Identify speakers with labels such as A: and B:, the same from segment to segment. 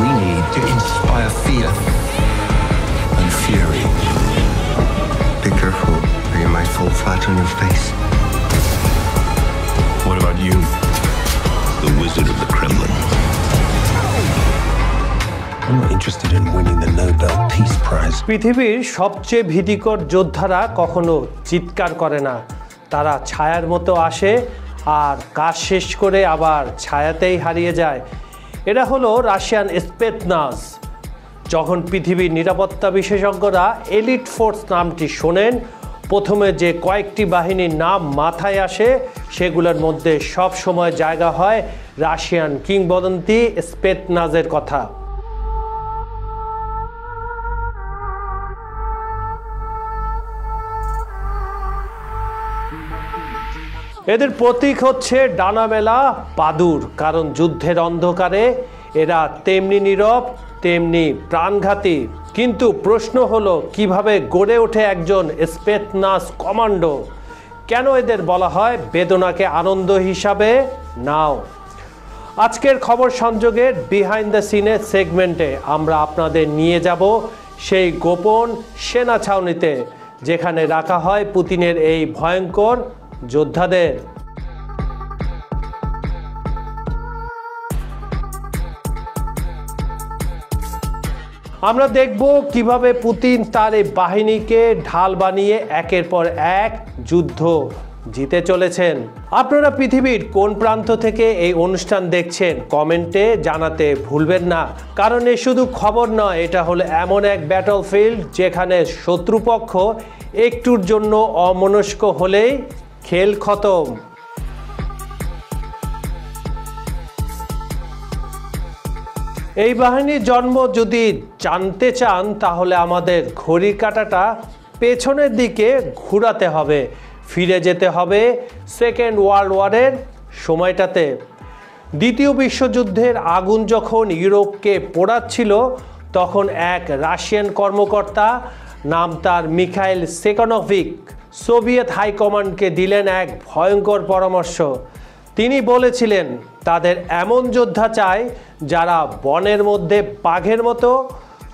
A: we need to inspire fear and fury.
B: Be careful, or you might fall flat on your face.
A: What about you? The Wizard of the Kremlin.
C: I'm not interested in winning the Nobel Peace Prize.
D: পৃথিবীর সবচেয়ে ভীতিকর যোদ্ধারা কখনো চিৎকার করে না। তারা ছায়ার মতো আসে আর কাজ শেষ করে আবার ছায়াতেই হারিয়ে যায়। এটা হলো রাশিয়ান স্পেতনাজ। যখন পৃথিবীর নিরাপত্তা বিশেষজ্ঞরা এলিট ফোর্স নামটি শোনেন, প্রথমে যে কয়েকটি বাহিনীর নাম মাথায় আসে সেগুলোর মধ্যে সব সময় জায়গা হয় রাশিয়ান কিংবদন্তি স্পেতনাজের কথা। এদের প্রতীক হচ্ছে ডানা মেলা বাদুর, কারণ যুদ্ধের অন্ধকারে এরা তেমনি নীরব তেমনি প্রাণঘাতী। কিন্তু প্রশ্ন হলো কিভাবে গড়ে ওঠে একজন স্পেতনাজ কমান্ডো? কেন এদের বলা হয় বেদনাকে আনন্দ হিসাবে নাও? আজকের খবর সংযোগের বিহাইন্ড দ্য সিনের সেগমেন্টে আমরা আপনাদের নিয়ে যাব সেই গোপন সেনা ছাউনিতে, যেখানে রাখা হয় পুতিনের এই ভয়ঙ্কর যোদ্ধাদের। আমরা দেখব কিভাবে পুতিন তার এই বাহিনীকে ঢাল বানিয়ে একের পর এক যুদ্ধ জিতে চলেছেন। আপনারা পৃথিবীর কোন প্রান্ত থেকে এই অনুষ্ঠান দেখছেন কমেন্টে জানাতে ভুলবেন না, কারণ এ শুধু খবর নয়, এটা হলো এমন এক ব্যাটলফিল্ড যেখানে শত্রুপক্ষ একটুর জন্য অমনস্ক হলেই খেল খতম। এই বাহিনীর জন্ম যদি জানতে চান তাহলে আমাদের ঘড়ির কাঁটাটা পেছনের দিকে ঘোরাতে হবে, ফিরে যেতে হবে সেকেন্ড ওয়ার্ল্ড ওয়ারের সময়টাতে। দ্বিতীয় বিশ্বযুদ্ধের আগুন যখন ইউরোপকে পোড়াচ্ছিল, তখন এক রাশিয়ান কর্মকর্তা, নাম তার মিখাইল সেকানোভিক, সোভিয়েত হাইকমান্ডকে দিলেন এক ভয়ঙ্কর পরামর্শ। তিনি বলেছিলেন তাদের এমন যোদ্ধা চায় যারা বনের মধ্যে বাঘের মতো,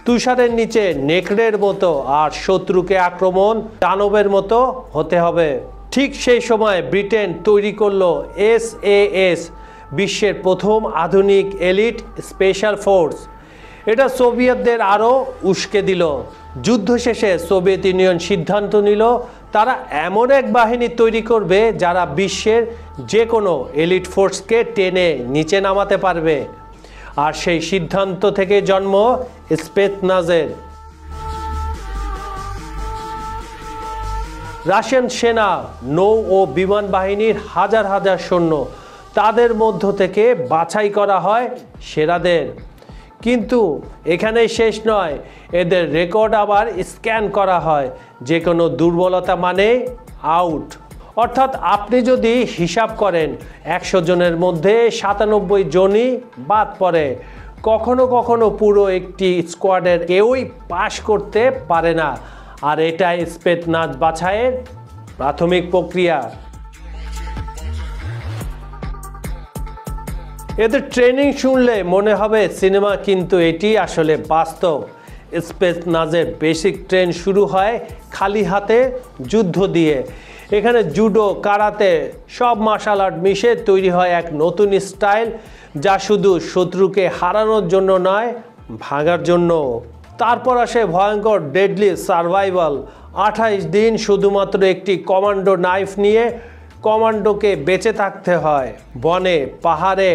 D: তুষারের নিচে নেকড়ের মতো, আর শত্রুকে আক্রমণ দানবের মতো হতে হবে। ঠিক সেই সময় ব্রিটেন তৈরি করলো SAS, বিশ্বের প্রথম আধুনিক এলিট স্পেশাল ফোর্স। এটা সোভিয়েতদের আরও উস্কে দিল। যুদ্ধ শেষে সোভিয়েত ইউনিয়ন সিদ্ধান্ত নিল তারা এমন এক বাহিনী তৈরি করবে যারা বিশ্বের যে কোনো এলিট ফোর্সকে টেনে নিচে নামাতে পারবে। আর সেই সিদ্ধান্ত থেকে জন্ম স্পেতনাজের। রাশিয়ান সেনা, নৌ ও বিমান বাহিনীর হাজার হাজার সৈন্য, তাদের মধ্য থেকে বাছাই করা হয় সেরাদের। কিন্তু এখানেই শেষ নয়, এদের রেকর্ড আবার স্ক্যান করা হয়। যে কোনো দুর্বলতা মানে আউট। অর্থাৎ আপনি যদি হিসাব করেন 100 জনের মধ্যে 97 জনই বাদ পড়ে। কখনো কখনো পুরো একটি স্কোয়াডের কেউই পাস করতে পারে না। আর এটাই স্পেতনাজ বাছাইয়ের প্রাথমিক প্রক্রিয়া। এদের ট্রেনিং শুনলে মনে হবে সিনেমা, কিন্তু এটি আসলে বাস্তব। স্পেতনাজের বেসিক ট্রেন শুরু হয় খালি হাতে যুদ্ধ দিয়ে। এখানে জুডো, কারাতে, সব মার্শাল আর্ট মিশে তৈরি হয় এক নতুন স্টাইল, যা শুধু শত্রুকে হারানোর জন্য নয়, ভাঙার জন্য। তারপর আসে ভয়ঙ্কর ডেডলি সার্ভাইভাল। 28 দিন শুধুমাত্র একটি কমান্ডো নাইফ নিয়ে কমান্ডোকে বেঁচে থাকতে হয়, বনে, পাহাড়ে,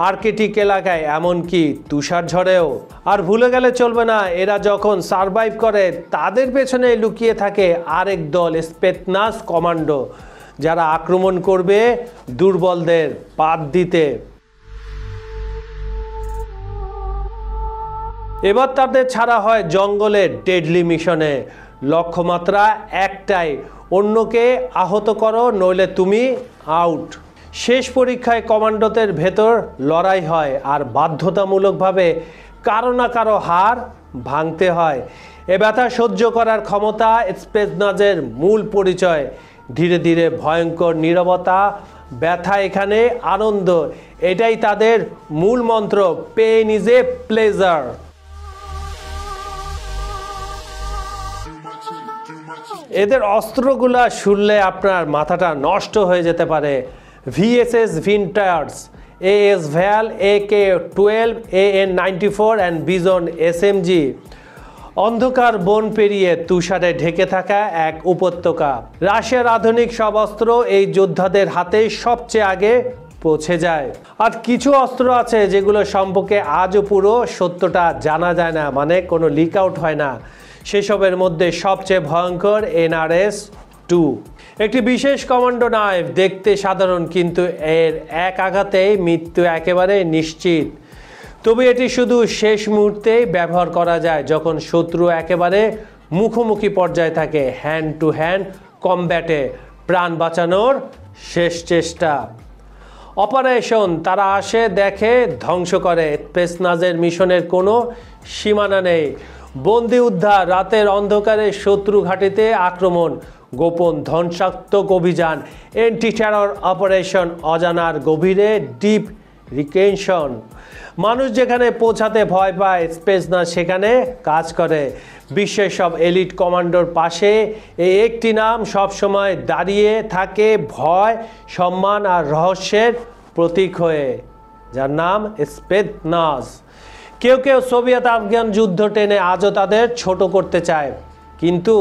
D: আর্কটিক এলাকায়, এমনকি তুষার ঝড়েও। আর ভুলে গেলে চলবে না, এরা যখন সারভাইভ করে তাদের পেছনে লুকিয়ে থাকে আরেক দল স্পেতনাজ কমান্ডো, যারা আক্রমণ করবে দুর্বলদের পাত দিতে। এবার তাদের ছাড়া হয় জঙ্গলের ডেডলি মিশনে। লক্ষ্যমাত্রা একটাই, অন্যকে আহত করো, নইলে তুমি আউট। শেষ পরীক্ষায় কমান্ডোদের ভেতর লড়াই হয়, আর বাধ্যতামূলকভাবে কারো না কারো হাড় ভাঙতে হয়। এ ব্যথা সহ্য করার ক্ষমতা স্পেতনাজের মূল পরিচয়। ধীরে ধীরে ভয়ঙ্কর নীরবতা, ব্যথা এখানে আনন্দ, এটাই তাদের মূল মন্ত্র। Pain is a pleasure. এদের অস্ত্রগুলা শুনলে আপনার মাথাটা নষ্ট হয়ে যেতে পারে। VSS Vintorez, AS Val, AK-12, AN-94 and Bizon SMG। অন্ধকার বন পেরিয়ে তুষারে ঢেকে থাকা এক উপত্যকা। রাশিয়ার আধুনিক সব অস্ত্র এই যোদ্ধাদের হাতে সবচেয়ে আগে পৌঁছে যায়। আর কিছু অস্ত্র আছে যেগুলো সম্পর্কে আজও পুরো সত্যটা জানা যায় না, মানে কোনো লিক আউট হয় না। সেসবের মধ্যে সবচেয়ে ভয়ঙ্কর NRS-2, একটি বিশেষ কমান্ডো নাইফ। দেখতে সাধারণ, কিন্তু এর এক আঘাতেই মৃত্যু একেবারে নিশ্চিত। তবে এটি শুধু শেষ মুহূর্তেই ব্যবহার করা যায়, যখন শত্রু একেবারে মুখোমুখি পর্যায়ে থাকে। হ্যান্ড টু হ্যান্ড কমব্যাটে প্রাণ বাঁচানোর শেষ চেষ্টা। অপারেশন, তারা আসে, দেখে, ধ্বংস করে। স্পেসনাজের মিশনের কোনো সীমানা নেই। বন্দি উদ্ধার, রাতের অন্ধকারে শত্রু ঘাঁটিতে আক্রমণ, গোপন ধ্বংসাত্মক অভিযান, এন্টি টেরর অপারেশন, অজানার গভীরে ডিপ রিকেনশন। মানুষ যেখানে পৌঁছাতে ভয় পায়, স্পেসনাজ সেখানে কাজ করে। বিশ্বের সব এলিট কমান্ডোর পাশে এই একটি নাম সবসময় দাঁড়িয়ে থাকে, ভয়, সম্মান আর রহস্যের প্রতীক হয়ে, যার নাম স্পেসনাজ। কেউ কেউ সোভিয়েত আফগান যুদ্ধ টেনে আজও তাদের ছোট করতে চায়, কিন্তু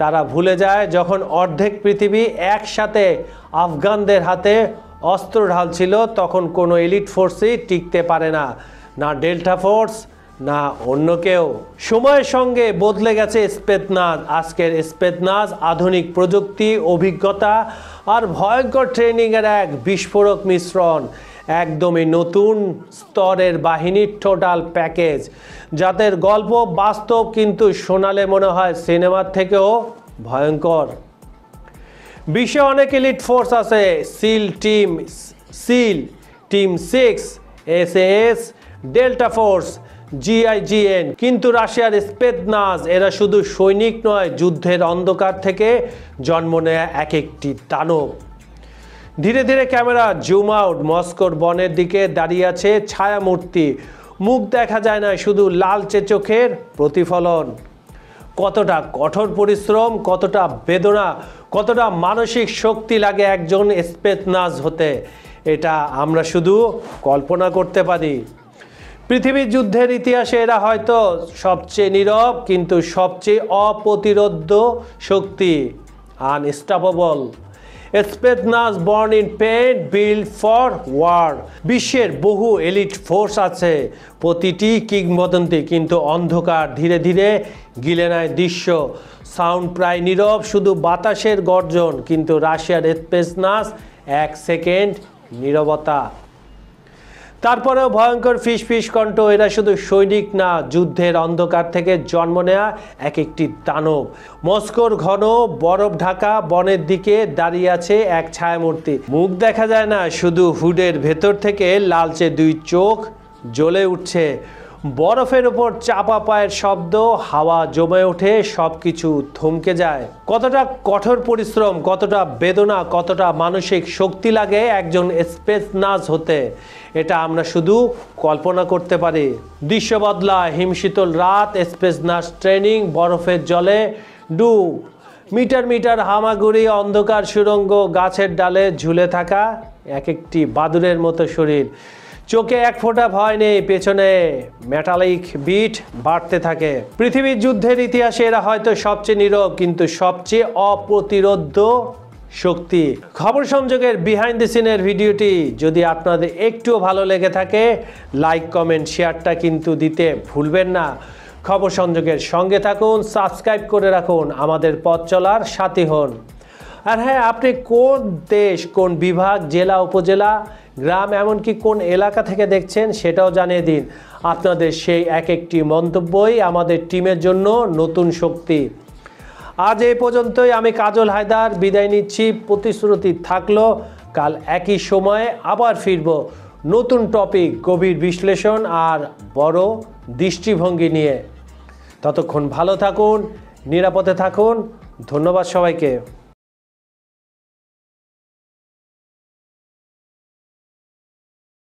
D: তারা ভুলে যায় যখন অর্ধেক পৃথিবী একসাথে আফগানদের হাতে অস্ত্র ঢালছিল, তখন কোনো এলিট ফোর্সই টিকতে পারে না, না ডেল্টা ফোর্স, না অন্য কেউ। সময়ের সঙ্গে বদলে গেছে স্পেসনাজ। আজকের স্পেসনাজ আধুনিক প্রযুক্তি, অভিজ্ঞতা আর ভয়ঙ্কর ট্রেনিংয়ের এক বিস্ফোরক মিশ্রণ। একদমই নতুন স্তরের বাহিনীর টোটাল প্যাকেজ, যাদের গল্প বাস্তব, কিন্তু শোনালে মনে হয় সিনেমার থেকেও ভয়ঙ্কর। বিশ্বে অনেক এলিট ফোর্স আছে, seal team 6, SAS, delta force, GIGN, কিন্তু রাশিয়ার স্পেসনাজ এরা শুধু সৈনিক নয়, যুদ্ধের অন্ধকার থেকে জন্ম নেয়া এক একটি দানব। ধীরে ধীরে ক্যামেরা জুম আউট, মস্কোর বনের দিকে দাঁড়িয়ে আছে ছায়ামূর্তি। মুখ দেখা যায় না, শুধু লালচে চোখের প্রতিফলন। কতটা কঠোর পরিশ্রম, কতটা বেদনা, কতটা মানসিক শক্তি লাগে একজন স্পেসনাজ হতে, এটা আমরা শুধু কল্পনা করতে পারি। পৃথিবীর যুদ্ধের ইতিহাসে এরা হয়তো সবচেয়ে নীরব, কিন্তু সবচেয়ে অপ্রতিরোধ্য শক্তি, unstoppable. Spetsnaz born in pain, build for war. বিশ্বের বহু এলিট ফোর্স আছে, প্রতিটি কিংবদন্তি, কিন্তু অন্ধকার ধীরে ধীরে গিলে নেয় দৃশ্য। সাউন্ড প্রায় নীরব, শুধু বাতাসের গর্জন, কিন্তু রাশিয়ার স্পেসনাজ 1 সেকেন্ড নীরবতা। তারপরেও ভয়ঙ্কর ফিস কণ্ঠ। এরা শুধু সৈনিক না, যুদ্ধের অন্ধকার থেকে জন্ম নেয়া এক একটি দানব। মস্কোর ঘন বরফ ঢাকা বনের দিকে দাঁড়িয়ে আছে এক ছায়ামূর্তি। মুখ দেখা যায় না, শুধু হুডের ভেতর থেকে লালচে 2 চোখ জ্বলে উঠছে। বরফের উপর চাপা পায়ের শব্দ, হাওয়া জমে ওঠে, সবকিছু থমকে যায়। কতটা কঠোর পরিশ্রম, কতটা বেদনা, কতটা মানসিক শক্তি লাগে একজন স্পেসনাজ হতে, এটা আমরা শুধু কল্পনা করতে পারি। দৃশ্য বদলায়, হিমশীতল রাত, স্পেসনাজ ট্রেনিং, বরফের জলে ডুব, মিটার মিটার হামাগুড়ি, অন্ধকার সুড়ঙ্গ, গাছের ডালে ঝুলে থাকা এক একটি বাদুড়ের মতো শরীর। চোখে এক ফোঁটা ভয় নেই, পেছনে মেটালিক বিট বাড়তে থাকে। পৃথিবীর যুদ্ধের ইতিহাসে এরা হয়তো সবচেয়ে নীরব, কিন্তু সবচেয়ে অপ্রতিরোধ্য শক্তি। খবর সংযোগের বিহাইন্ড দ্য সিনের ভিডিওটি যদি আপনাদের একটুও ভালো লেগে থাকে, লাইক, কমেন্ট, শেয়ারটা কিন্তু দিতে ভুলবেন না। খবর সংযোগের সঙ্গে থাকুন, সাবস্ক্রাইব করে রাখুন, আমাদের পথ চলার সাথী হন। আর হ্যাঁ, আপনি কোন দেশ, কোন বিভাগ, জেলা, উপজেলা, গ্রাম, এমনকি কোন এলাকা থেকে দেখছেন সেটাও জানিয়ে দিন। আপনাদের সেই এক একটি মন্তব্যই আমাদের টিমের জন্য নতুন শক্তি। আজ এই পর্যন্তই। আমি কাজল হায়দার বিদায় নিচ্ছি। প্রতিশ্রুতি থাকলো কাল একই সময়ে আবার ফিরব নতুন টপিক, গভীর বিশ্লেষণ আর বড় দৃষ্টিভঙ্গি নিয়ে। ততক্ষণ ভালো থাকুন, নিরাপদে থাকুন। ধন্যবাদ সবাইকে।